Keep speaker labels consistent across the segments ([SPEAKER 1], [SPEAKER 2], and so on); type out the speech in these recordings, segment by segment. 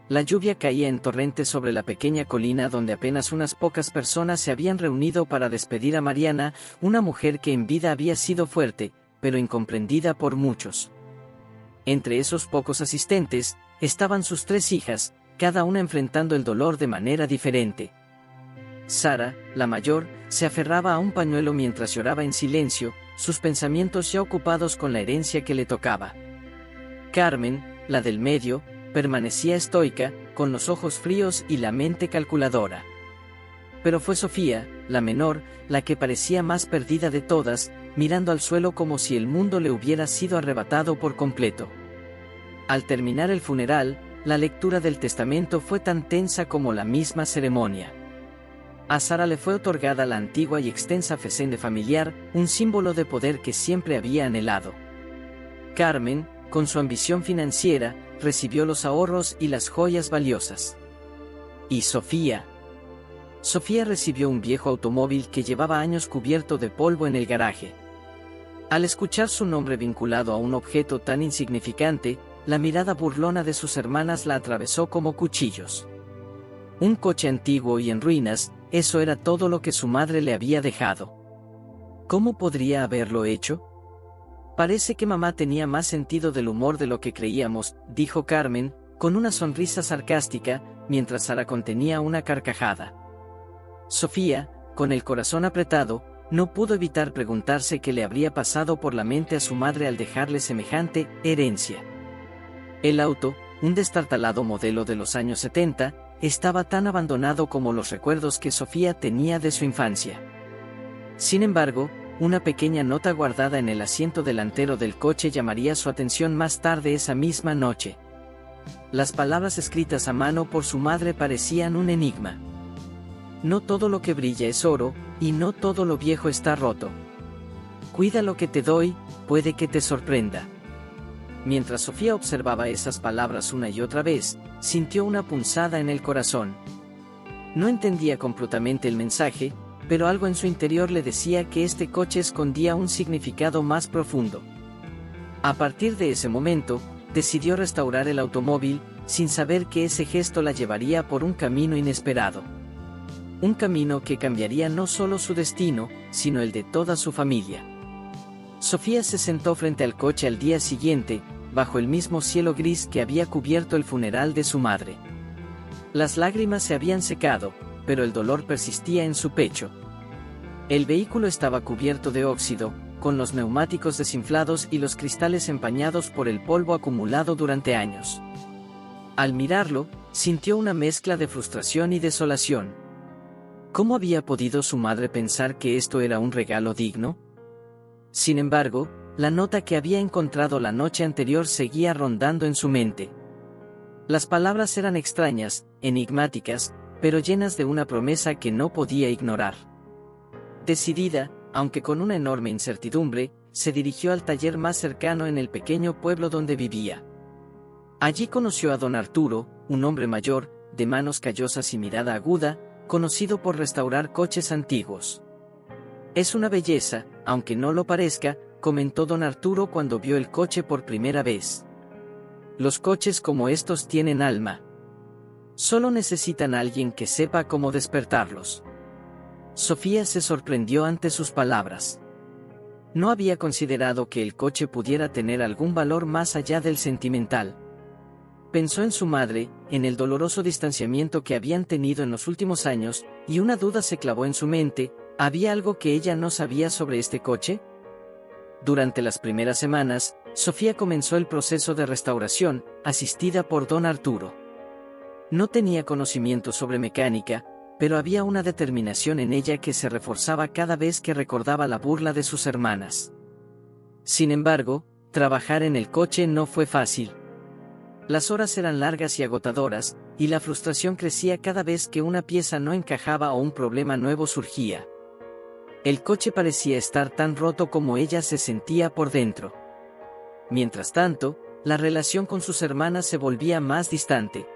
[SPEAKER 1] La lluvia caía en torrentes sobre la pequeña colina donde apenas unas pocas personas se habían reunido para despedir a Mariana, una mujer que en vida había sido fuerte, pero incomprendida por muchos. Entre esos pocos asistentes, estaban sus 3 hijas, cada una enfrentando el dolor de manera diferente. Sara, la mayor, se aferraba a un pañuelo mientras lloraba en silencio, sus pensamientos ya ocupados con la herencia que le tocaba. Carmen, la del medio, permanecía estoica, con los ojos fríos y la mente calculadora. Pero fue Sofía, la menor, la que parecía más perdida de todas, mirando al suelo como si el mundo le hubiera sido arrebatado por completo. Al terminar el funeral, la lectura del testamento fue tan tensa como la misma ceremonia. A Sara le fue otorgada la antigua y extensa fazenda familiar, un símbolo de poder que siempre había anhelado. Carmen, con su ambición financiera, recibió los ahorros y las joyas valiosas. ¿Y Sofía? Sofía recibió un viejo automóvil que llevaba años cubierto de polvo en el garaje. Al escuchar su nombre vinculado a un objeto tan insignificante, la mirada burlona de sus hermanas la atravesó como cuchillos. Un coche antiguo y en ruinas, eso era todo lo que su madre le había dejado. ¿Cómo podría haberlo hecho? Parece que mamá tenía más sentido del humor de lo que creíamos, dijo Carmen, con una sonrisa sarcástica, mientras Sara contenía una carcajada. Sofía, con el corazón apretado, no pudo evitar preguntarse qué le habría pasado por la mente a su madre al dejarle semejante herencia. El auto, un destartalado modelo de los años 70, estaba tan abandonado como los recuerdos que Sofía tenía de su infancia. Sin embargo, una pequeña nota guardada en el asiento delantero del coche llamaría su atención más tarde esa misma noche. Las palabras escritas a mano por su madre parecían un enigma. No todo lo que brilla es oro, y no todo lo viejo está roto. Cuida lo que te doy, puede que te sorprenda. Mientras Sofía observaba esas palabras una y otra vez, sintió una punzada en el corazón. No entendía completamente el mensaje, pero algo en su interior le decía que este coche escondía un significado más profundo. A partir de ese momento, decidió restaurar el automóvil, sin saber que ese gesto la llevaría por un camino inesperado. Un camino que cambiaría no solo su destino, sino el de toda su familia. Sofía se sentó frente al coche al día siguiente, bajo el mismo cielo gris que había cubierto el funeral de su madre. Las lágrimas se habían secado, pero el dolor persistía en su pecho. El vehículo estaba cubierto de óxido, con los neumáticos desinflados y los cristales empañados por el polvo acumulado durante años. Al mirarlo, sintió una mezcla de frustración y desolación. ¿Cómo había podido su madre pensar que esto era un regalo digno? Sin embargo, la nota que había encontrado la noche anterior seguía rondando en su mente. Las palabras eran extrañas, enigmáticas, pero llenas de una promesa que no podía ignorar. Decidida, aunque con una enorme incertidumbre, se dirigió al taller más cercano en el pequeño pueblo donde vivía. Allí conoció a don Arturo, un hombre mayor, de manos callosas y mirada aguda, conocido por restaurar coches antiguos. «Es una belleza, aunque no lo parezca», comentó don Arturo cuando vio el coche por primera vez. «Los coches como estos tienen alma. Solo necesitan a alguien que sepa cómo despertarlos». Sofía se sorprendió ante sus palabras. No había considerado que el coche pudiera tener algún valor más allá del sentimental. Pensó en su madre, en el doloroso distanciamiento que habían tenido en los últimos años, y una duda se clavó en su mente: ¿había algo que ella no sabía sobre este coche? Durante las primeras semanas, Sofía comenzó el proceso de restauración, asistida por don Arturo. No tenía conocimiento sobre mecánica, pero había una determinación en ella que se reforzaba cada vez que recordaba la burla de sus hermanas. Sin embargo, trabajar en el coche no fue fácil. Las horas eran largas y agotadoras, y la frustración crecía cada vez que una pieza no encajaba o un problema nuevo surgía. El coche parecía estar tan roto como ella se sentía por dentro. Mientras tanto, la relación con sus hermanas se volvía más distante.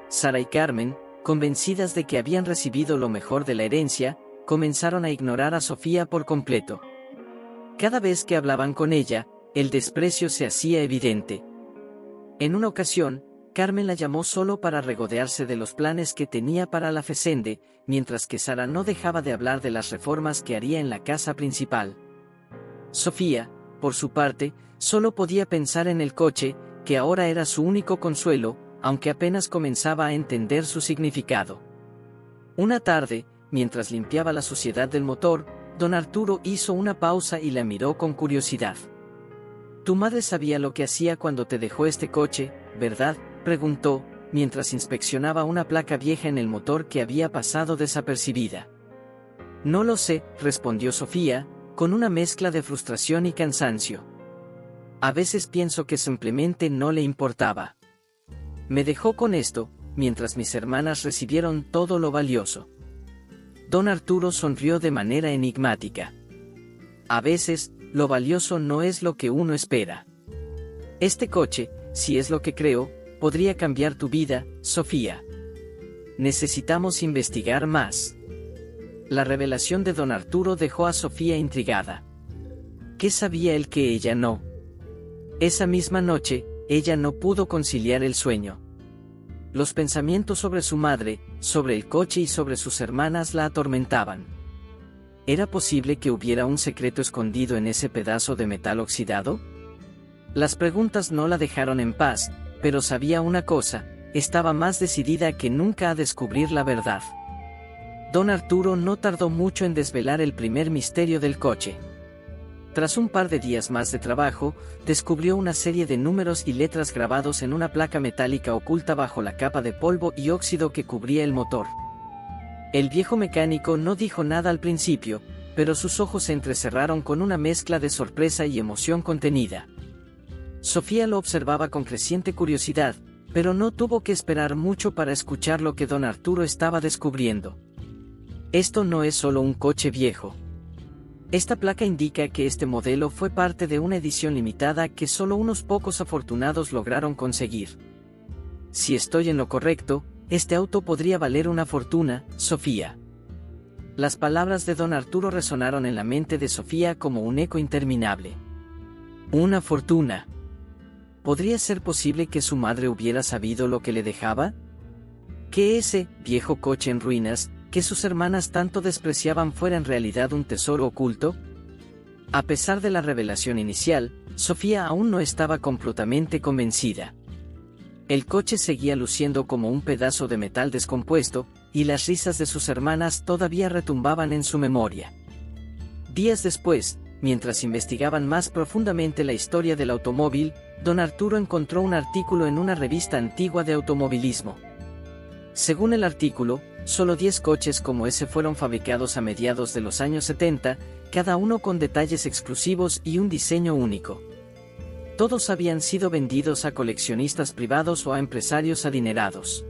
[SPEAKER 1] Sara y Carmen, convencidas de que habían recibido lo mejor de la herencia, comenzaron a ignorar a Sofía por completo. Cada vez que hablaban con ella, el desprecio se hacía evidente. En una ocasión, Carmen la llamó solo para regodearse de los planes que tenía para la Fessende, mientras que Sara no dejaba de hablar de las reformas que haría en la casa principal. Sofía, por su parte, solo podía pensar en el coche, que ahora era su único consuelo, aunque apenas comenzaba a entender su significado. Una tarde, mientras limpiaba la suciedad del motor, don Arturo hizo una pausa y la miró con curiosidad. «Tu madre sabía lo que hacía cuando te dejó este coche, ¿verdad?», preguntó, mientras inspeccionaba una placa vieja en el motor que había pasado desapercibida. «No lo sé», respondió Sofía, con una mezcla de frustración y cansancio. «A veces pienso que simplemente no le importaba. Me dejó con esto, mientras mis hermanas recibieron todo lo valioso». Don Arturo sonrió de manera enigmática. «A veces, lo valioso no es lo que uno espera. Este coche, si es lo que creo, podría cambiar tu vida, Sofía. Necesitamos investigar más». La revelación de don Arturo dejó a Sofía intrigada. ¿Qué sabía él que ella no? Esa misma noche, ella no pudo conciliar el sueño. Los pensamientos sobre su madre, sobre el coche y sobre sus hermanas la atormentaban. ¿Era posible que hubiera un secreto escondido en ese pedazo de metal oxidado? Las preguntas no la dejaron en paz, pero sabía una cosa, estaba más decidida que nunca a descubrir la verdad. Don Arturo no tardó mucho en desvelar el primer misterio del coche. Tras un par de días más de trabajo, descubrió una serie de números y letras grabados en una placa metálica oculta bajo la capa de polvo y óxido que cubría el motor. El viejo mecánico no dijo nada al principio, pero sus ojos se entrecerraron con una mezcla de sorpresa y emoción contenida. Sofía lo observaba con creciente curiosidad, pero no tuvo que esperar mucho para escuchar lo que don Arturo estaba descubriendo. Esto no es solo un coche viejo. Esta placa indica que este modelo fue parte de una edición limitada que solo unos pocos afortunados lograron conseguir. Si estoy en lo correcto, este auto podría valer una fortuna, Sofía. Las palabras de don Arturo resonaron en la mente de Sofía como un eco interminable. Una fortuna. ¿Podría ser posible que su madre hubiera sabido lo que le dejaba? ¿Que ese viejo coche en ruinas, que sus hermanas tanto despreciaban, fuera en realidad un tesoro oculto? A pesar de la revelación inicial, Sofía aún no estaba completamente convencida. El coche seguía luciendo como un pedazo de metal descompuesto, y las risas de sus hermanas todavía retumbaban en su memoria. Días después, mientras investigaban más profundamente la historia del automóvil, don Arturo encontró un artículo en una revista antigua de automovilismo. Según el artículo, solo 10 coches como ese fueron fabricados a mediados de los años 70, cada uno con detalles exclusivos y un diseño único. Todos habían sido vendidos a coleccionistas privados o a empresarios adinerados.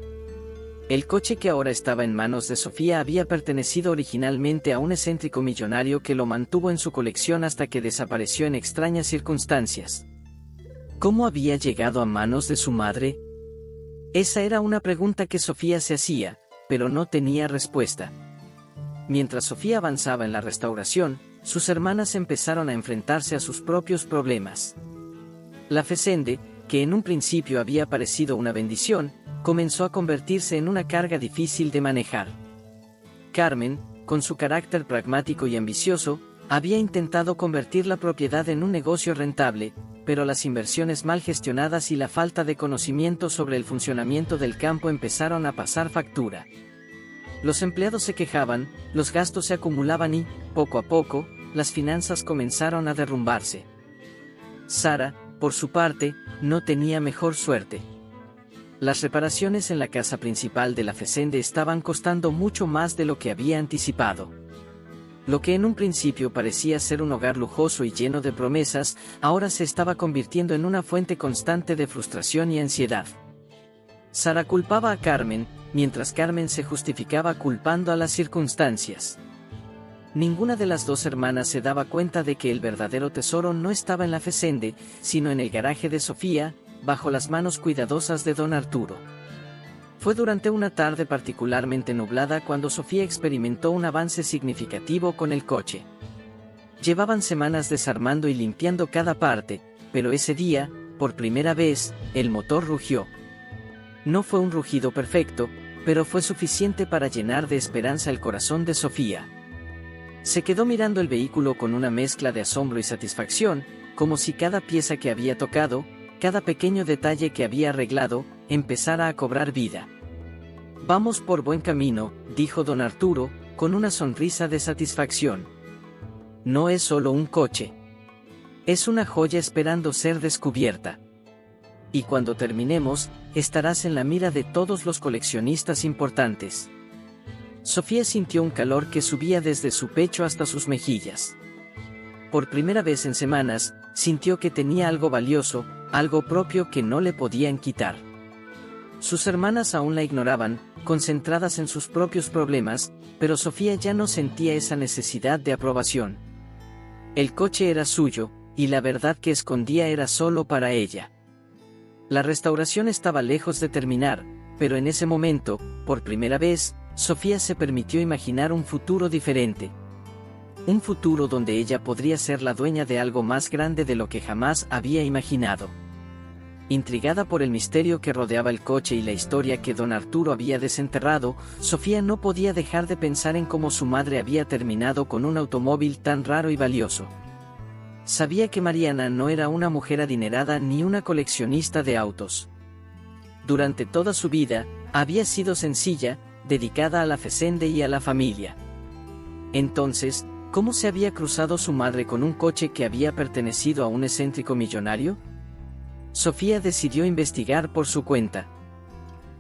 [SPEAKER 1] El coche que ahora estaba en manos de Sofía había pertenecido originalmente a un excéntrico millonario que lo mantuvo en su colección hasta que desapareció en extrañas circunstancias. ¿Cómo había llegado a manos de su madre? Esa era una pregunta que Sofía se hacía, pero no tenía respuesta. Mientras Sofía avanzaba en la restauración, sus hermanas empezaron a enfrentarse a sus propios problemas. La Fessende, que en un principio había parecido una bendición, comenzó a convertirse en una carga difícil de manejar. Carmen, con su carácter pragmático y ambicioso, había intentado convertir la propiedad en un negocio rentable, pero las inversiones mal gestionadas y la falta de conocimiento sobre el funcionamiento del campo empezaron a pasar factura. Los empleados se quejaban, los gastos se acumulaban y, poco a poco, las finanzas comenzaron a derrumbarse. Sara, por su parte, no tenía mejor suerte. Las reparaciones en la casa principal de la Fessende estaban costando mucho más de lo que había anticipado. Lo que en un principio parecía ser un hogar lujoso y lleno de promesas, ahora se estaba convirtiendo en una fuente constante de frustración y ansiedad. Sara culpaba a Carmen, mientras Carmen se justificaba culpando a las circunstancias. Ninguna de las dos hermanas se daba cuenta de que el verdadero tesoro no estaba en la Fessende, sino en el garaje de Sofía, bajo las manos cuidadosas de don Arturo. Fue durante una tarde particularmente nublada cuando Sofía experimentó un avance significativo con el coche. Llevaban semanas desarmando y limpiando cada parte, pero ese día, por primera vez, el motor rugió. No fue un rugido perfecto, pero fue suficiente para llenar de esperanza el corazón de Sofía. Se quedó mirando el vehículo con una mezcla de asombro y satisfacción, como si cada pieza que había tocado, cada pequeño detalle que había arreglado, empezara a cobrar vida. «Vamos por buen camino», dijo don Arturo, con una sonrisa de satisfacción. «No es solo un coche. Es una joya esperando ser descubierta. Y cuando terminemos, estarás en la mira de todos los coleccionistas importantes». Sofía sintió un calor que subía desde su pecho hasta sus mejillas. Por primera vez en semanas, sintió que tenía algo valioso, algo propio que no le podían quitar. Sus hermanas aún la ignoraban, concentradas en sus propios problemas, pero Sofía ya no sentía esa necesidad de aprobación. El coche era suyo, y la verdad que escondía era solo para ella. La restauración estaba lejos de terminar, pero en ese momento, por primera vez, Sofía se permitió imaginar un futuro diferente. Un futuro donde ella podría ser la dueña de algo más grande de lo que jamás había imaginado. Intrigada por el misterio que rodeaba el coche y la historia que don Arturo había desenterrado, Sofía no podía dejar de pensar en cómo su madre había terminado con un automóvil tan raro y valioso. Sabía que Mariana no era una mujer adinerada ni una coleccionista de autos. Durante toda su vida, había sido sencilla, dedicada a la fazenda y a la familia. Entonces, ¿cómo se había cruzado su madre con un coche que había pertenecido a un excéntrico millonario? Sofía decidió investigar por su cuenta.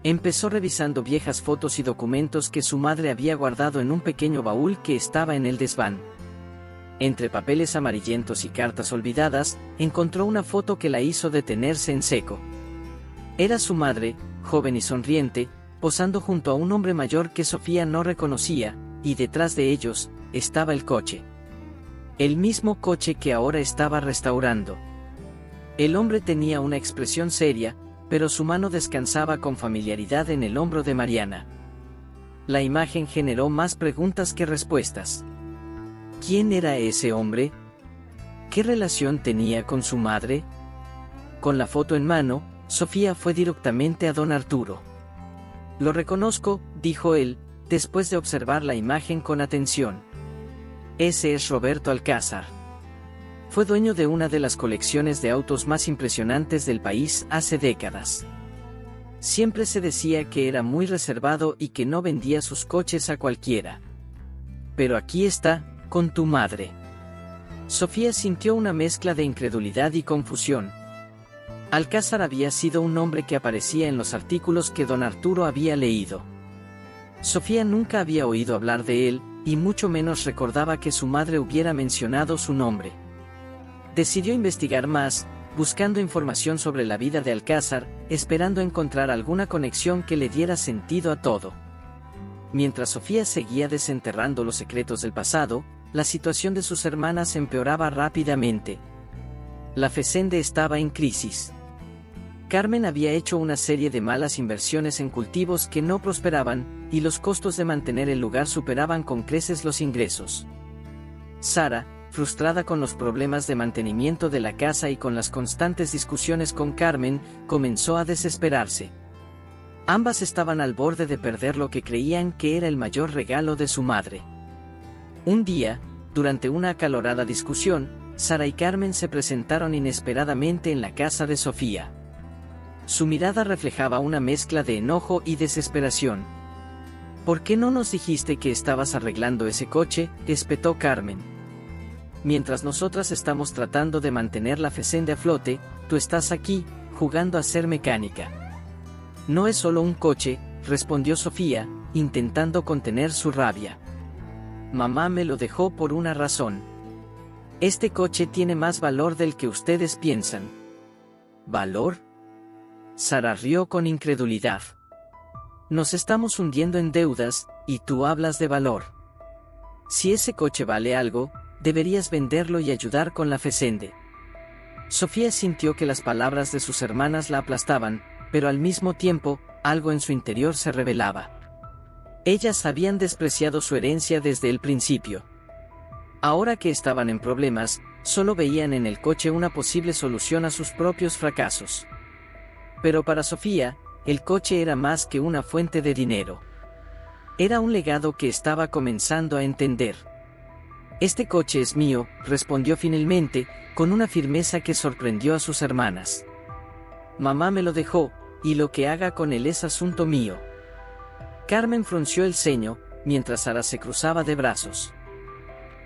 [SPEAKER 1] Empezó revisando viejas fotos y documentos que su madre había guardado en un pequeño baúl que estaba en el desván. Entre papeles amarillentos y cartas olvidadas, encontró una foto que la hizo detenerse en seco. Era su madre, joven y sonriente, posando junto a un hombre mayor que Sofía no reconocía, y detrás de ellos, estaba el coche. El mismo coche que ahora estaba restaurando. El hombre tenía una expresión seria, pero su mano descansaba con familiaridad en el hombro de Mariana. La imagen generó más preguntas que respuestas. ¿Quién era ese hombre? ¿Qué relación tenía con su madre? Con la foto en mano, Sofía fue directamente a don Arturo. «Lo reconozco», dijo él, después de observar la imagen con atención. «Ese es Roberto Alcázar. Fue dueño de una de las colecciones de autos más impresionantes del país hace décadas. Siempre se decía que era muy reservado y que no vendía sus coches a cualquiera. Pero aquí está, con tu madre». Sofía sintió una mezcla de incredulidad y confusión. Alcázar había sido un nombre que aparecía en los artículos que don Arturo había leído. Sofía nunca había oído hablar de él, y mucho menos recordaba que su madre hubiera mencionado su nombre. Decidió investigar más, buscando información sobre la vida de Alcázar, esperando encontrar alguna conexión que le diera sentido a todo. Mientras Sofía seguía desenterrando los secretos del pasado, la situación de sus hermanas empeoraba rápidamente. La fazenda estaba en crisis. Carmen había hecho una serie de malas inversiones en cultivos que no prosperaban, y los costos de mantener el lugar superaban con creces los ingresos. Sara, frustrada con los problemas de mantenimiento de la casa y con las constantes discusiones con Carmen, comenzó a desesperarse. Ambas estaban al borde de perder lo que creían que era el mayor regalo de su madre. Un día, durante una acalorada discusión, Sara y Carmen se presentaron inesperadamente en la casa de Sofía. Su mirada reflejaba una mezcla de enojo y desesperación. «¿Por qué no nos dijiste que estabas arreglando ese coche?», espetó Carmen. «Mientras nosotras estamos tratando de mantener la fazenda a flote, tú estás aquí, jugando a ser mecánica». «No es solo un coche», respondió Sofía, intentando contener su rabia. «Mamá me lo dejó por una razón. Este coche tiene más valor del que ustedes piensan». «¿Valor?». Sara rió con incredulidad. «Nos estamos hundiendo en deudas, y tú hablas de valor. Si ese coche vale algo, deberías venderlo y ayudar con la fazenda». Sofía sintió que las palabras de sus hermanas la aplastaban, pero al mismo tiempo, algo en su interior se revelaba. Ellas habían despreciado su herencia desde el principio. Ahora que estaban en problemas, solo veían en el coche una posible solución a sus propios fracasos. Pero para Sofía, el coche era más que una fuente de dinero. Era un legado que estaba comenzando a entender. «Este coche es mío», respondió finalmente, con una firmeza que sorprendió a sus hermanas. «Mamá me lo dejó, y lo que haga con él es asunto mío». Carmen frunció el ceño, mientras Sara se cruzaba de brazos.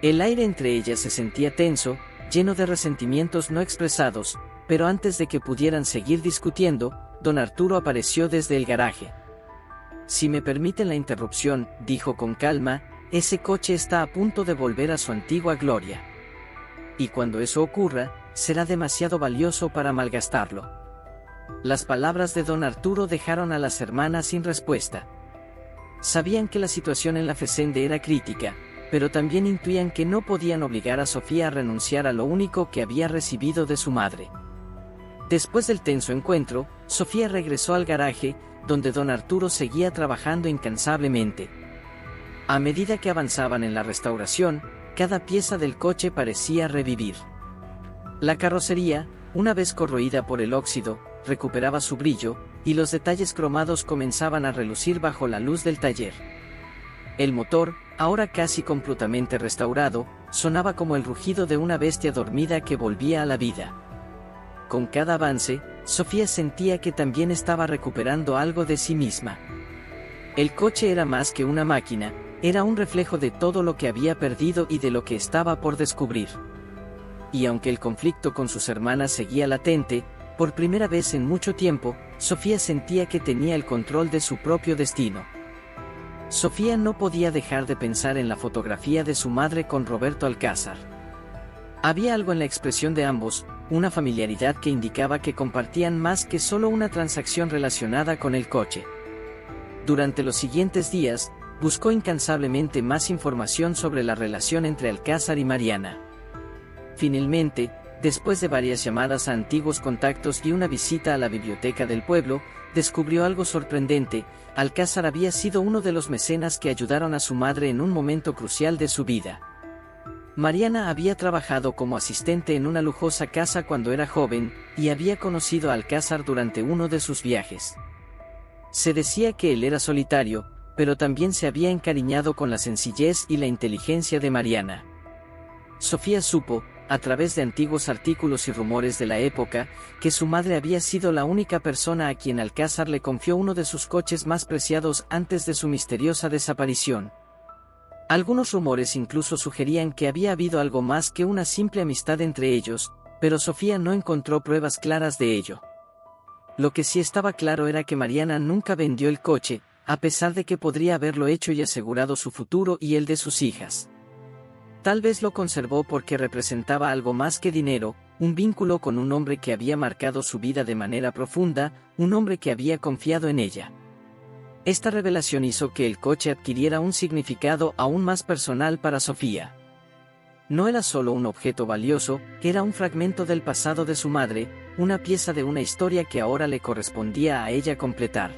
[SPEAKER 1] El aire entre ellas se sentía tenso, lleno de resentimientos no expresados, pero antes de que pudieran seguir discutiendo, don Arturo apareció desde el garaje. «Si me permiten la interrupción», dijo con calma, «ese coche está a punto de volver a su antigua gloria. Y cuando eso ocurra, será demasiado valioso para malgastarlo». Las palabras de don Arturo dejaron a las hermanas sin respuesta. Sabían que la situación en la Fessende era crítica, pero también intuían que no podían obligar a Sofía a renunciar a lo único que había recibido de su madre. Después del tenso encuentro, Sofía regresó al garaje, donde don Arturo seguía trabajando incansablemente. A medida que avanzaban en la restauración, cada pieza del coche parecía revivir. La carrocería, una vez corroída por el óxido, recuperaba su brillo, y los detalles cromados comenzaban a relucir bajo la luz del taller. El motor, ahora casi completamente restaurado, sonaba como el rugido de una bestia dormida que volvía a la vida. Con cada avance, Sofía sentía que también estaba recuperando algo de sí misma. El coche era más que una máquina, era un reflejo de todo lo que había perdido y de lo que estaba por descubrir. Y aunque el conflicto con sus hermanas seguía latente, por primera vez en mucho tiempo, Sofía sentía que tenía el control de su propio destino. Sofía no podía dejar de pensar en la fotografía de su madre con Roberto Alcázar. Había algo en la expresión de ambos, una familiaridad que indicaba que compartían más que solo una transacción relacionada con el coche. Durante los siguientes días, buscó incansablemente más información sobre la relación entre Alcázar y Mariana. Finalmente, después de varias llamadas a antiguos contactos y una visita a la biblioteca del pueblo, descubrió algo sorprendente: Alcázar había sido uno de los mecenas que ayudaron a su madre en un momento crucial de su vida. Mariana había trabajado como asistente en una lujosa casa cuando era joven, y había conocido a Alcázar durante uno de sus viajes. Se decía que él era solitario, pero también se había encariñado con la sencillez y la inteligencia de Mariana. Sofía supo, a través de antiguos artículos y rumores de la época, que su madre había sido la única persona a quien Alcázar le confió uno de sus coches más preciados antes de su misteriosa desaparición. Algunos rumores incluso sugerían que había habido algo más que una simple amistad entre ellos, pero Sofía no encontró pruebas claras de ello. Lo que sí estaba claro era que Mariana nunca vendió el coche, a pesar de que podría haberlo hecho y asegurado su futuro y el de sus hijas. Tal vez lo conservó porque representaba algo más que dinero, un vínculo con un hombre que había marcado su vida de manera profunda, un hombre que había confiado en ella. Esta revelación hizo que el coche adquiriera un significado aún más personal para Sofía. No era solo un objeto valioso, era un fragmento del pasado de su madre, una pieza de una historia que ahora le correspondía a ella completar.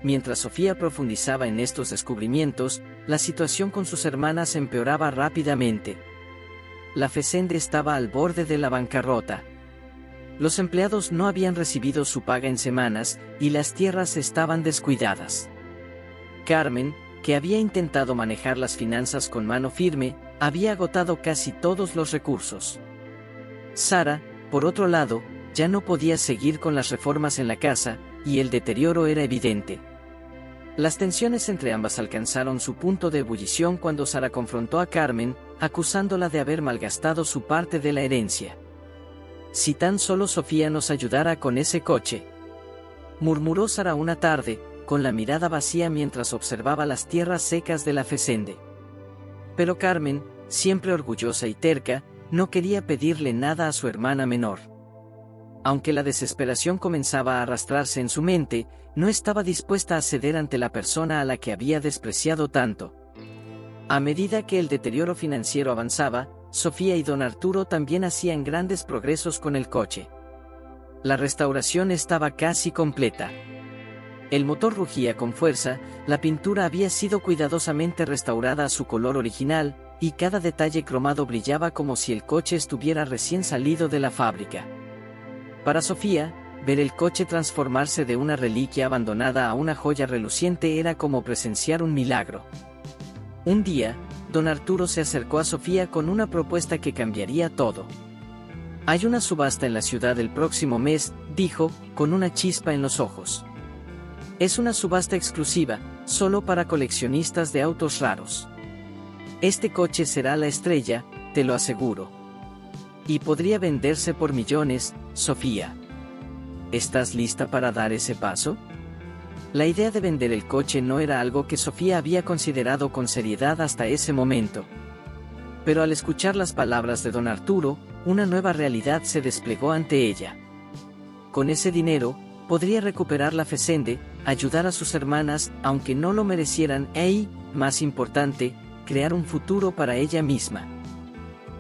[SPEAKER 1] Mientras Sofía profundizaba en estos descubrimientos, la situación con sus hermanas empeoraba rápidamente. La Fessende estaba al borde de la bancarrota. Los empleados no habían recibido su paga en semanas, y las tierras estaban descuidadas. Carmen, que había intentado manejar las finanzas con mano firme, había agotado casi todos los recursos. Sara, por otro lado, ya no podía seguir con las reformas en la casa, y el deterioro era evidente. Las tensiones entre ambas alcanzaron su punto de ebullición cuando Sara confrontó a Carmen, acusándola de haber malgastado su parte de la herencia. «Si tan solo Sofía nos ayudara con ese coche», murmuró Sara una tarde, con la mirada vacía mientras observaba las tierras secas de la Fessende. Pero Carmen, siempre orgullosa y terca, no quería pedirle nada a su hermana menor. Aunque la desesperación comenzaba a arrastrarse en su mente, no estaba dispuesta a ceder ante la persona a la que había despreciado tanto. A medida que el deterioro financiero avanzaba, Sofía y don Arturo también hacían grandes progresos con el coche. La restauración estaba casi completa. El motor rugía con fuerza, la pintura había sido cuidadosamente restaurada a su color original, y cada detalle cromado brillaba como si el coche estuviera recién salido de la fábrica. Para Sofía, ver el coche transformarse de una reliquia abandonada a una joya reluciente era como presenciar un milagro. Un día, don Arturo se acercó a Sofía con una propuesta que cambiaría todo. «Hay una subasta en la ciudad el próximo mes», dijo, con una chispa en los ojos. «Es una subasta exclusiva, solo para coleccionistas de autos raros. Este coche será la estrella, te lo aseguro. Y podría venderse por millones, Sofía. ¿Estás lista para dar ese paso?». La idea de vender el coche no era algo que Sofía había considerado con seriedad hasta ese momento. Pero al escuchar las palabras de don Arturo, una nueva realidad se desplegó ante ella. Con ese dinero, podría recuperar la Fessende, ayudar a sus hermanas, aunque no lo merecieran, y, más importante, crear un futuro para ella misma.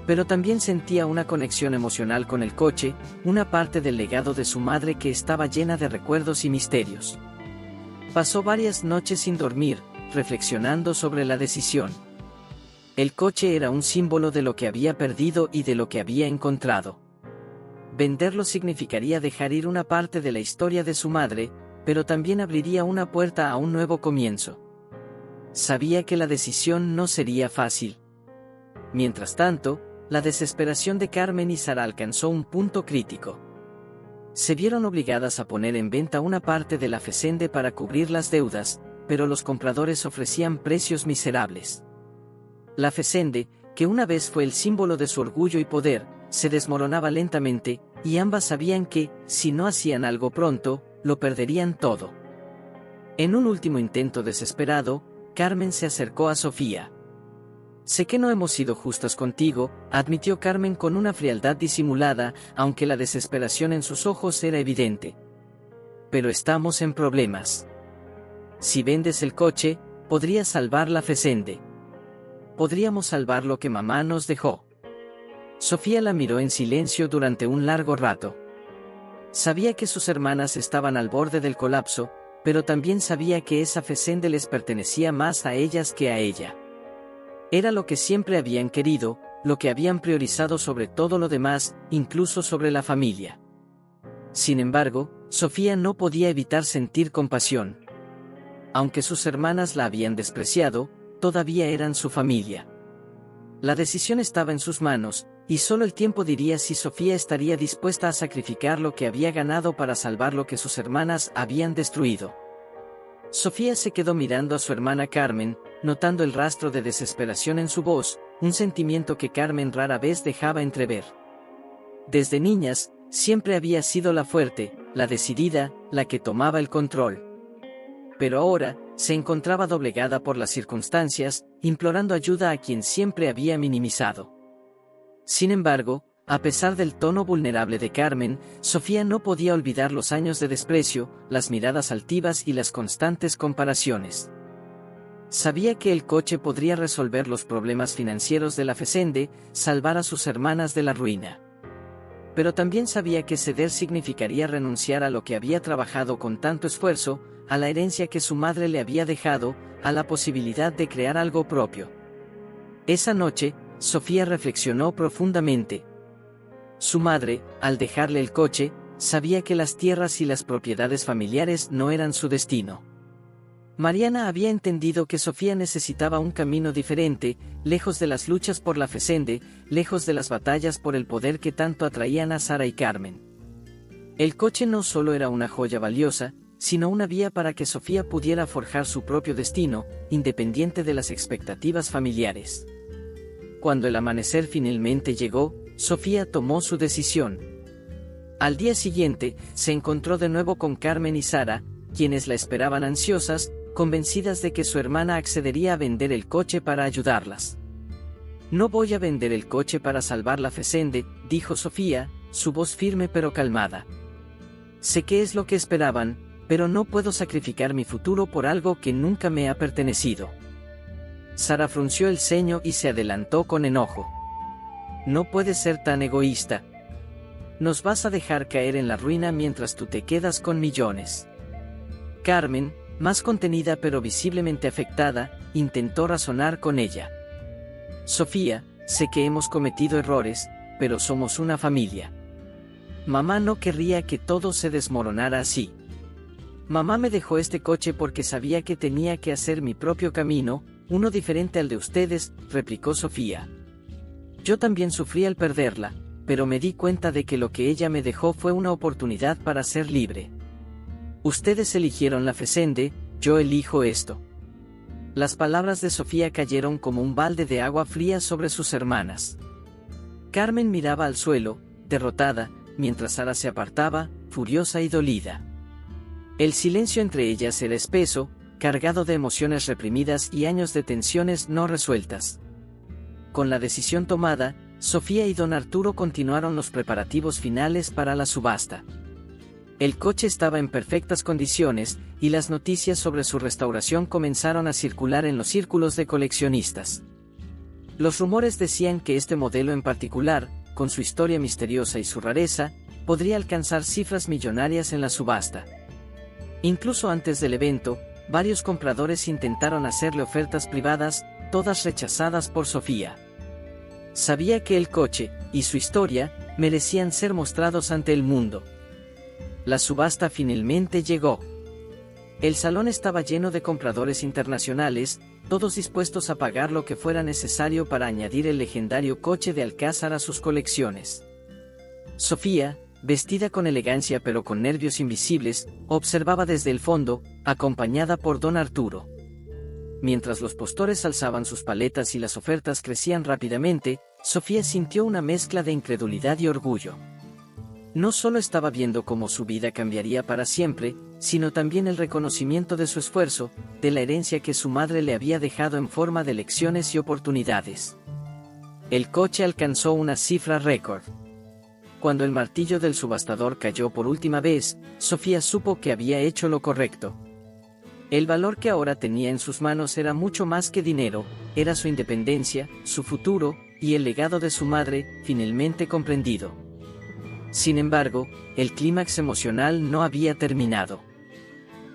[SPEAKER 1] Pero también sentía una conexión emocional con el coche, una parte del legado de su madre que estaba llena de recuerdos y misterios. Pasó varias noches sin dormir, reflexionando sobre la decisión. El coche era un símbolo de lo que había perdido y de lo que había encontrado. Venderlo significaría dejar ir una parte de la historia de su madre, pero también abriría una puerta a un nuevo comienzo. Sabía que la decisión no sería fácil. Mientras tanto, la desesperación de Carmen y Sara alcanzó un punto crítico. Se vieron obligadas a poner en venta una parte de la Fessende para cubrir las deudas, pero los compradores ofrecían precios miserables. La Fessende, que una vez fue el símbolo de su orgullo y poder, se desmoronaba lentamente, y ambas sabían que, si no hacían algo pronto, lo perderían todo. En un último intento desesperado, Carmen se acercó a Sofía. «Sé que no hemos sido justas contigo», admitió Carmen con una frialdad disimulada, aunque la desesperación en sus ojos era evidente. «Pero estamos en problemas. Si vendes el coche, podrías salvar la Fessende. Podríamos salvar lo que mamá nos dejó». Sofía la miró en silencio durante un largo rato. Sabía que sus hermanas estaban al borde del colapso, pero también sabía que esa Fessende les pertenecía más a ellas que a ella. Era lo que siempre habían querido, lo que habían priorizado sobre todo lo demás, incluso sobre la familia. Sin embargo, Sofía no podía evitar sentir compasión. Aunque sus hermanas la habían despreciado, todavía eran su familia. La decisión estaba en sus manos, y solo el tiempo diría si Sofía estaría dispuesta a sacrificar lo que había ganado para salvar lo que sus hermanas habían destruido. Sofía se quedó mirando a su hermana Carmen, notando el rastro de desesperación en su voz, un sentimiento que Carmen rara vez dejaba entrever. Desde niñas, siempre había sido la fuerte, la decidida, la que tomaba el control. Pero ahora, se encontraba doblegada por las circunstancias, implorando ayuda a quien siempre había minimizado. Sin embargo, a pesar del tono vulnerable de Carmen, Sofía no podía olvidar los años de desprecio, las miradas altivas y las constantes comparaciones. Sabía que el coche podría resolver los problemas financieros de la Fessende, salvar a sus hermanas de la ruina. Pero también sabía que ceder significaría renunciar a lo que había trabajado con tanto esfuerzo, a la herencia que su madre le había dejado, a la posibilidad de crear algo propio. Esa noche, Sofía reflexionó profundamente. Su madre, al dejarle el coche, sabía que las tierras y las propiedades familiares no eran su destino. Mariana había entendido que Sofía necesitaba un camino diferente, lejos de las luchas por la Fessende, lejos de las batallas por el poder que tanto atraían a Sara y Carmen. El coche no solo era una joya valiosa, sino una vía para que Sofía pudiera forjar su propio destino, independiente de las expectativas familiares. Cuando el amanecer finalmente llegó, Sofía tomó su decisión. Al día siguiente, se encontró de nuevo con Carmen y Sara, quienes la esperaban ansiosas, convencidas de que su hermana accedería a vender el coche para ayudarlas. «No voy a vender el coche para salvar la Fessende», dijo Sofía, su voz firme pero calmada. «Sé que es lo que esperaban, pero no puedo sacrificar mi futuro por algo que nunca me ha pertenecido». Sara frunció el ceño y se adelantó con enojo. «No puedes ser tan egoísta. Nos vas a dejar caer en la ruina mientras tú te quedas con millones». Carmen, más contenida pero visiblemente afectada, intentó razonar con ella. «Sofía, sé que hemos cometido errores, pero somos una familia. Mamá no querría que todo se desmoronara así. Mamá me dejó este coche porque sabía que tenía que hacer mi propio camino, uno diferente al de ustedes, replicó Sofía. Yo también sufrí al perderla, pero me di cuenta de que lo que ella me dejó fue una oportunidad para ser libre. Ustedes eligieron la Fessende, yo elijo esto. Las palabras de Sofía cayeron como un balde de agua fría sobre sus hermanas. Carmen miraba al suelo, derrotada, mientras Sara se apartaba, furiosa y dolida. El silencio entre ellas era espeso, cargado de emociones reprimidas y años de tensiones no resueltas. Con la decisión tomada, Sofía y don Arturo continuaron los preparativos finales para la subasta. El coche estaba en perfectas condiciones, y las noticias sobre su restauración comenzaron a circular en los círculos de coleccionistas. Los rumores decían que este modelo en particular, con su historia misteriosa y su rareza, podría alcanzar cifras millonarias en la subasta. Incluso antes del evento, varios compradores intentaron hacerle ofertas privadas, todas rechazadas por Sofía. Sabía que el coche, y su historia, merecían ser mostrados ante el mundo. La subasta finalmente llegó. El salón estaba lleno de compradores internacionales, todos dispuestos a pagar lo que fuera necesario para añadir el legendario coche de Alcázar a sus colecciones. Sofía, vestida con elegancia pero con nervios invisibles, observaba desde el fondo, acompañada por don Arturo. Mientras los postores alzaban sus paletas y las ofertas crecían rápidamente, Sofía sintió una mezcla de incredulidad y orgullo. No solo estaba viendo cómo su vida cambiaría para siempre, sino también el reconocimiento de su esfuerzo, de la herencia que su madre le había dejado en forma de lecciones y oportunidades. El coche alcanzó una cifra récord. Cuando el martillo del subastador cayó por última vez, Sofía supo que había hecho lo correcto. El valor que ahora tenía en sus manos era mucho más que dinero, era su independencia, su futuro, y el legado de su madre, finalmente comprendido. Sin embargo, el clímax emocional no había terminado.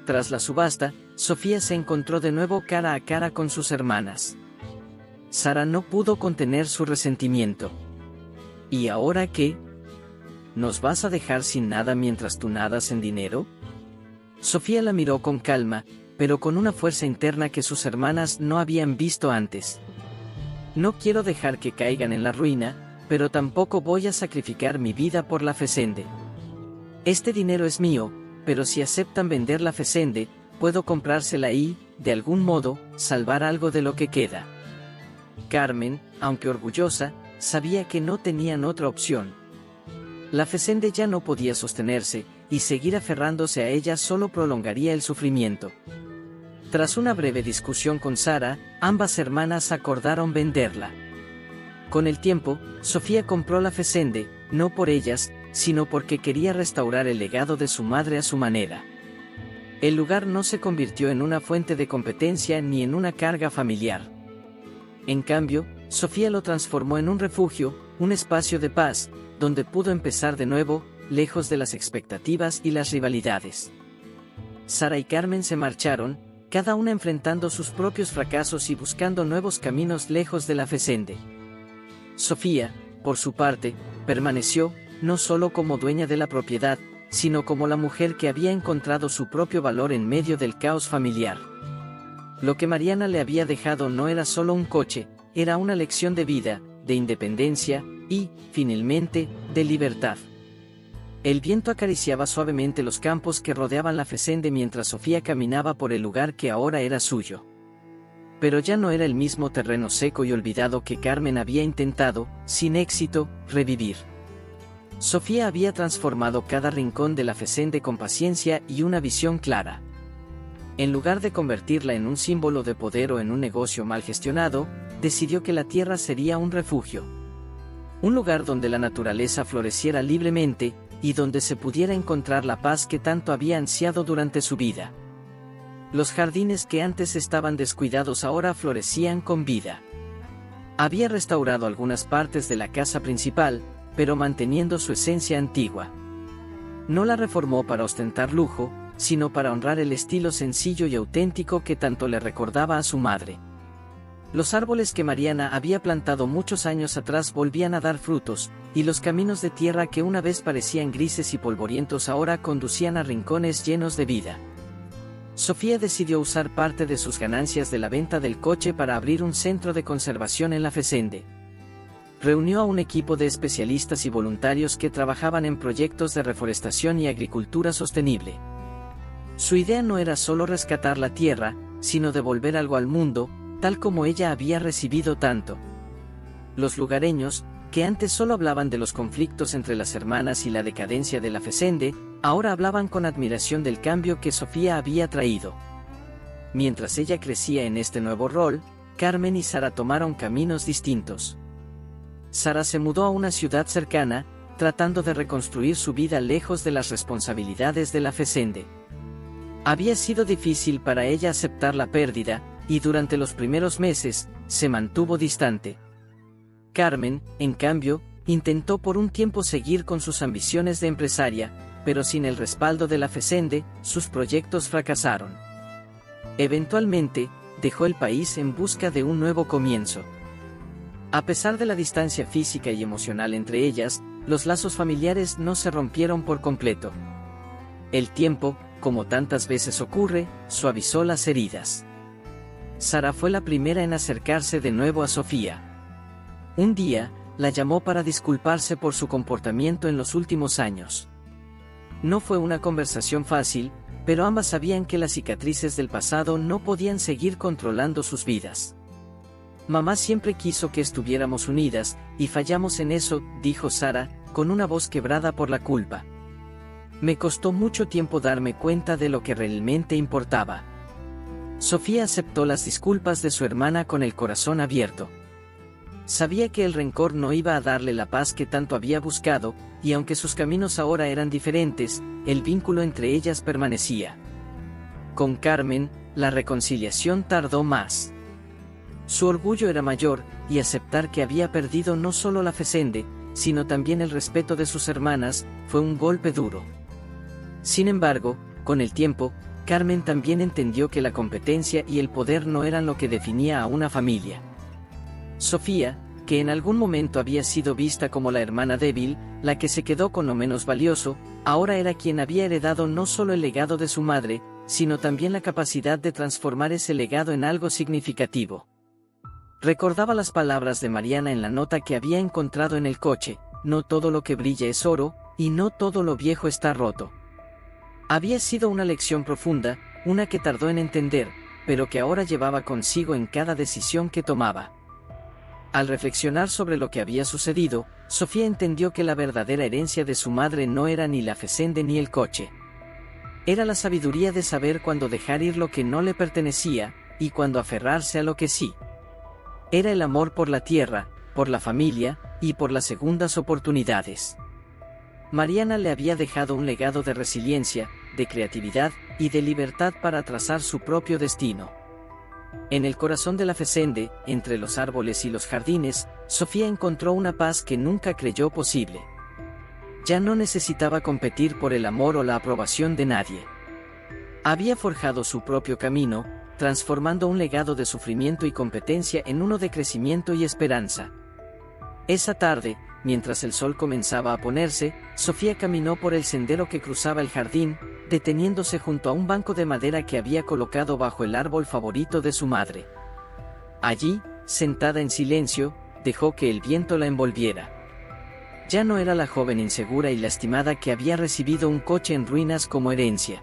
[SPEAKER 1] Tras la subasta, Sofía se encontró de nuevo cara a cara con sus hermanas. Sara no pudo contener su resentimiento. ¿Y ahora qué? ¿Nos vas a dejar sin nada mientras tú nadas en dinero? Sofía la miró con calma, pero con una fuerza interna que sus hermanas no habían visto antes. No quiero dejar que caigan en la ruina, pero tampoco voy a sacrificar mi vida por la Fessende. Este dinero es mío, pero si aceptan vender la Fessende, puedo comprársela y, de algún modo, salvar algo de lo que queda. Carmen, aunque orgullosa, sabía que no tenían otra opción. La Fessende ya no podía sostenerse, y seguir aferrándose a ella solo prolongaría el sufrimiento. Tras una breve discusión con Sara, ambas hermanas acordaron venderla. Con el tiempo, Sofía compró la Fessende, no por ellas, sino porque quería restaurar el legado de su madre a su manera. El lugar no se convirtió en una fuente de competencia ni en una carga familiar. En cambio, Sofía lo transformó en un refugio, un espacio de paz, donde pudo empezar de nuevo, lejos de las expectativas y las rivalidades. Sara y Carmen se marcharon, cada una enfrentando sus propios fracasos y buscando nuevos caminos lejos de la Fessende. Sofía, por su parte, permaneció, no solo como dueña de la propiedad, sino como la mujer que había encontrado su propio valor en medio del caos familiar. Lo que Mariana le había dejado no era solo un coche, era una lección de vida, de independencia, y, finalmente, de libertad. El viento acariciaba suavemente los campos que rodeaban la Fessende mientras Sofía caminaba por el lugar que ahora era suyo. Pero ya no era el mismo terreno seco y olvidado que Carmen había intentado, sin éxito, revivir. Sofía había transformado cada rincón de la Fessende con paciencia y una visión clara. En lugar de convertirla en un símbolo de poder o en un negocio mal gestionado, decidió que la tierra sería un refugio. Un lugar donde la naturaleza floreciera libremente, y donde se pudiera encontrar la paz que tanto había ansiado durante su vida. Los jardines que antes estaban descuidados ahora florecían con vida. Había restaurado algunas partes de la casa principal, pero manteniendo su esencia antigua. No la reformó para ostentar lujo, sino para honrar el estilo sencillo y auténtico que tanto le recordaba a su madre. Los árboles que Mariana había plantado muchos años atrás volvían a dar frutos, y los caminos de tierra que una vez parecían grises y polvorientos ahora conducían a rincones llenos de vida. Sofía decidió usar parte de sus ganancias de la venta del coche para abrir un centro de conservación en la Fessende. Reunió a un equipo de especialistas y voluntarios que trabajaban en proyectos de reforestación y agricultura sostenible. Su idea no era solo rescatar la tierra, sino devolver algo al mundo, tal como ella había recibido tanto. Los lugareños, que antes solo hablaban de los conflictos entre las hermanas y la decadencia de la Fessende, ahora hablaban con admiración del cambio que Sofía había traído. Mientras ella crecía en este nuevo rol, Carmen y Sara tomaron caminos distintos. Sara se mudó a una ciudad cercana, tratando de reconstruir su vida lejos de las responsabilidades de la Fessende. Había sido difícil para ella aceptar la pérdida, y durante los primeros meses, se mantuvo distante. Carmen, en cambio, intentó por un tiempo seguir con sus ambiciones de empresaria, pero sin el respaldo de la Fessende, sus proyectos fracasaron. Eventualmente, dejó el país en busca de un nuevo comienzo. A pesar de la distancia física y emocional entre ellas, los lazos familiares no se rompieron por completo. El tiempo, como tantas veces ocurre, suavizó las heridas. Sara fue la primera en acercarse de nuevo a Sofía. Un día, la llamó para disculparse por su comportamiento en los últimos años. No fue una conversación fácil, pero ambas sabían que las cicatrices del pasado no podían seguir controlando sus vidas. Mamá siempre quiso que estuviéramos unidas, y fallamos en eso, dijo Sara, con una voz quebrada por la culpa. Me costó mucho tiempo darme cuenta de lo que realmente importaba. Sofía aceptó las disculpas de su hermana con el corazón abierto. Sabía que el rencor no iba a darle la paz que tanto había buscado, y aunque sus caminos ahora eran diferentes, el vínculo entre ellas permanecía. Con Carmen, la reconciliación tardó más. Su orgullo era mayor, y aceptar que había perdido no solo la Fessende, sino también el respeto de sus hermanas, fue un golpe duro. Sin embargo, con el tiempo, Carmen también entendió que la competencia y el poder no eran lo que definía a una familia. Sofía, que en algún momento había sido vista como la hermana débil, la que se quedó con lo menos valioso, ahora era quien había heredado no solo el legado de su madre, sino también la capacidad de transformar ese legado en algo significativo. Recordaba las palabras de Mariana en la nota que había encontrado en el coche: no todo lo que brilla es oro, y no todo lo viejo está roto. Había sido una lección profunda, una que tardó en entender, pero que ahora llevaba consigo en cada decisión que tomaba. Al reflexionar sobre lo que había sucedido, Sofía entendió que la verdadera herencia de su madre no era ni la Fessende ni el coche. Era la sabiduría de saber cuándo dejar ir lo que no le pertenecía, y cuándo aferrarse a lo que sí. Era el amor por la tierra, por la familia, y por las segundas oportunidades. Mariana le había dejado un legado de resiliencia, de creatividad, y de libertad para trazar su propio destino. En el corazón de la Fessende, entre los árboles y los jardines, Sofía encontró una paz que nunca creyó posible. Ya no necesitaba competir por el amor o la aprobación de nadie. Había forjado su propio camino, transformando un legado de sufrimiento y competencia en uno de crecimiento y esperanza. Esa tarde, mientras el sol comenzaba a ponerse, Sofía caminó por el sendero que cruzaba el jardín, deteniéndose junto a un banco de madera que había colocado bajo el árbol favorito de su madre. Allí, sentada en silencio, dejó que el viento la envolviera. Ya no era la joven insegura y lastimada que había recibido un coche en ruinas como herencia.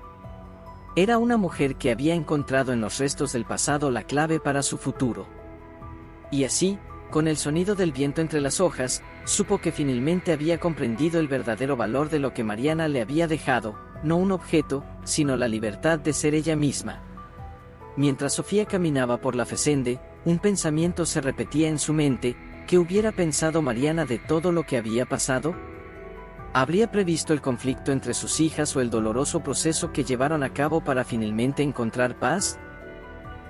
[SPEAKER 1] Era una mujer que había encontrado en los restos del pasado la clave para su futuro. Y así, con el sonido del viento entre las hojas, supo que finalmente había comprendido el verdadero valor de lo que Mariana le había dejado, no un objeto, sino la libertad de ser ella misma. Mientras Sofía caminaba por la Fessende, un pensamiento se repetía en su mente: ¿qué hubiera pensado Mariana de todo lo que había pasado? ¿Habría previsto el conflicto entre sus hijas o el doloroso proceso que llevaron a cabo para finalmente encontrar paz?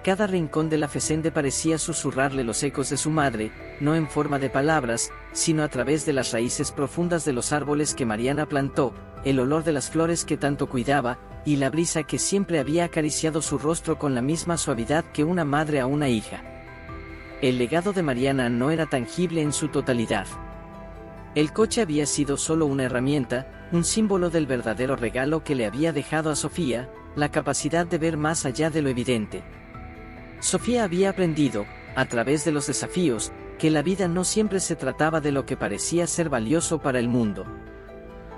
[SPEAKER 1] Cada rincón de la Fessende parecía susurrarle los ecos de su madre, no en forma de palabras, sino a través de las raíces profundas de los árboles que Mariana plantó, el olor de las flores que tanto cuidaba, y la brisa que siempre había acariciado su rostro con la misma suavidad que una madre a una hija. El legado de Mariana no era tangible en su totalidad. El coche había sido solo una herramienta, un símbolo del verdadero regalo que le había dejado a Sofía, la capacidad de ver más allá de lo evidente. Sofía había aprendido, a través de los desafíos, que la vida no siempre se trataba de lo que parecía ser valioso para el mundo.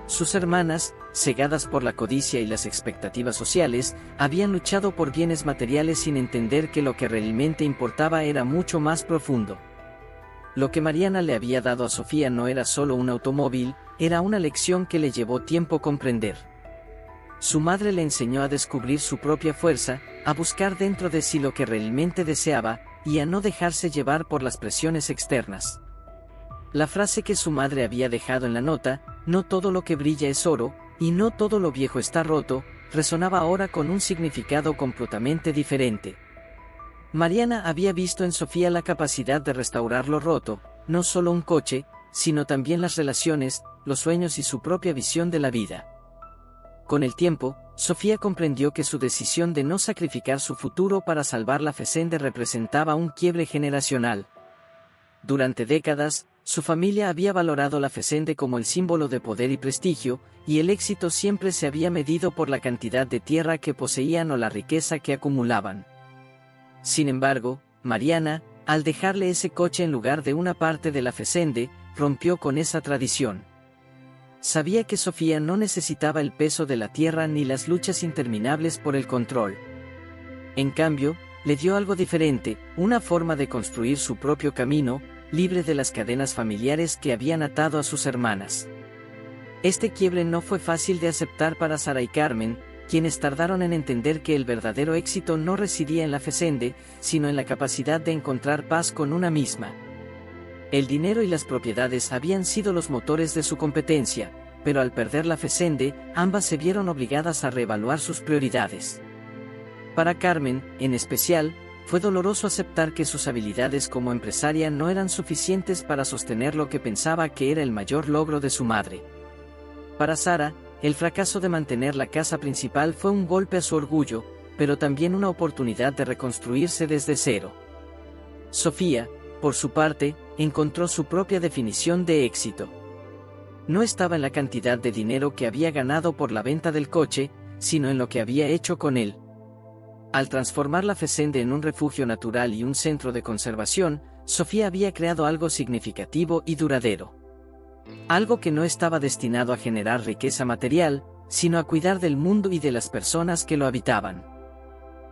[SPEAKER 1] Sus hermanas, cegadas por la codicia y las expectativas sociales, habían luchado por bienes materiales sin entender que lo que realmente importaba era mucho más profundo. Lo que Mariana le había dado a Sofía no era solo un automóvil, era una lección que le llevó tiempo comprender. Su madre le enseñó a descubrir su propia fuerza, a buscar dentro de sí lo que realmente deseaba, y a no dejarse llevar por las presiones externas. La frase que su madre había dejado en la nota, "No todo lo que brilla es oro, y no todo lo viejo está roto", resonaba ahora con un significado completamente diferente. Mariana había visto en Sofía la capacidad de restaurar lo roto, no solo un coche, sino también las relaciones, los sueños y su propia visión de la vida. Con el tiempo, Sofía comprendió que su decisión de no sacrificar su futuro para salvar la Fessende representaba un quiebre generacional. Durante décadas, su familia había valorado la Fessende como el símbolo de poder y prestigio, y el éxito siempre se había medido por la cantidad de tierra que poseían o la riqueza que acumulaban. Sin embargo, Mariana, al dejarle ese coche en lugar de una parte de la Fessende, rompió con esa tradición. Sabía que Sofía no necesitaba el peso de la tierra ni las luchas interminables por el control. En cambio, le dio algo diferente, una forma de construir su propio camino, libre de las cadenas familiares que habían atado a sus hermanas. Este quiebre no fue fácil de aceptar para Sara y Carmen, quienes tardaron en entender que el verdadero éxito no residía en la Fessende, sino en la capacidad de encontrar paz con una misma. El dinero y las propiedades habían sido los motores de su competencia, pero al perder la Fessende, ambas se vieron obligadas a reevaluar sus prioridades. Para Carmen, en especial, fue doloroso aceptar que sus habilidades como empresaria no eran suficientes para sostener lo que pensaba que era el mayor logro de su madre. Para Sara, el fracaso de mantener la casa principal fue un golpe a su orgullo, pero también una oportunidad de reconstruirse desde cero. Sofía, por su parte, encontró su propia definición de éxito. No estaba en la cantidad de dinero que había ganado por la venta del coche, sino en lo que había hecho con él. Al transformar la Fessende en un refugio natural y un centro de conservación, Sofía había creado algo significativo y duradero. Algo que no estaba destinado a generar riqueza material, sino a cuidar del mundo y de las personas que lo habitaban.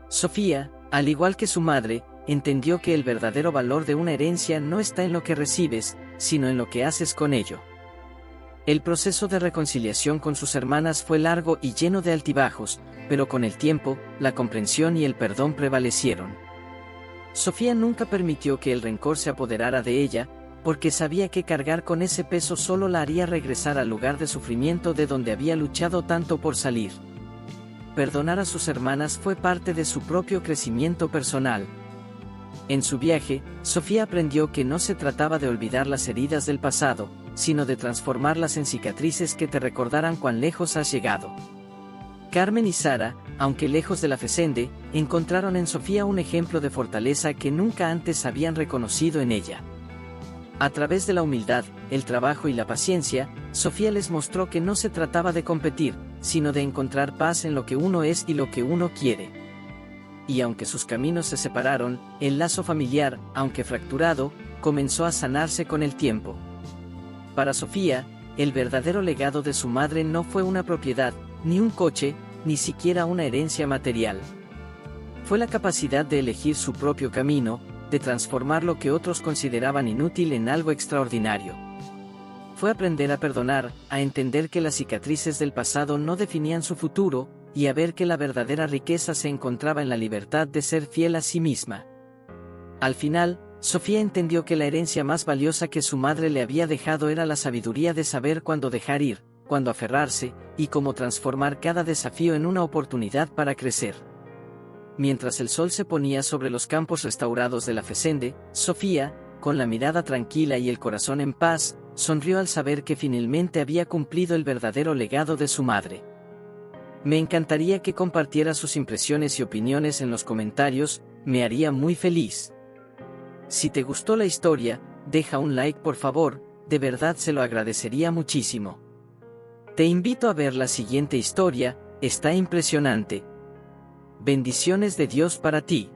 [SPEAKER 1] Sofía, al igual que su madre, entendió que el verdadero valor de una herencia no está en lo que recibes, sino en lo que haces con ello. El proceso de reconciliación con sus hermanas fue largo y lleno de altibajos, pero con el tiempo, la comprensión y el perdón prevalecieron. Sofía nunca permitió que el rencor se apoderara de ella, porque sabía que cargar con ese peso solo la haría regresar al lugar de sufrimiento de donde había luchado tanto por salir. Perdonar a sus hermanas fue parte de su propio crecimiento personal. En su viaje, Sofía aprendió que no se trataba de olvidar las heridas del pasado, sino de transformarlas en cicatrices que te recordaran cuán lejos has llegado. Carmen y Sara, aunque lejos de la Fessende, encontraron en Sofía un ejemplo de fortaleza que nunca antes habían reconocido en ella. A través de la humildad, el trabajo y la paciencia, Sofía les mostró que no se trataba de competir, sino de encontrar paz en lo que uno es y lo que uno quiere. Y aunque sus caminos se separaron, el lazo familiar, aunque fracturado, comenzó a sanarse con el tiempo. Para Sofía, el verdadero legado de su madre no fue una propiedad, ni un coche, ni siquiera una herencia material. Fue la capacidad de elegir su propio camino, de transformar lo que otros consideraban inútil en algo extraordinario. Fue aprender a perdonar, a entender que las cicatrices del pasado no definían su futuro, y a ver que la verdadera riqueza se encontraba en la libertad de ser fiel a sí misma. Al final, Sofía entendió que la herencia más valiosa que su madre le había dejado era la sabiduría de saber cuándo dejar ir, cuándo aferrarse, y cómo transformar cada desafío en una oportunidad para crecer. Mientras el sol se ponía sobre los campos restaurados de la Fessende, Sofía, con la mirada tranquila y el corazón en paz, sonrió al saber que finalmente había cumplido el verdadero legado de su madre. Me encantaría que compartiera sus impresiones y opiniones en los comentarios, me haría muy feliz. Si te gustó la historia, deja un like por favor, de verdad se lo agradecería muchísimo. Te invito a ver la siguiente historia, está impresionante. Bendiciones de Dios para ti.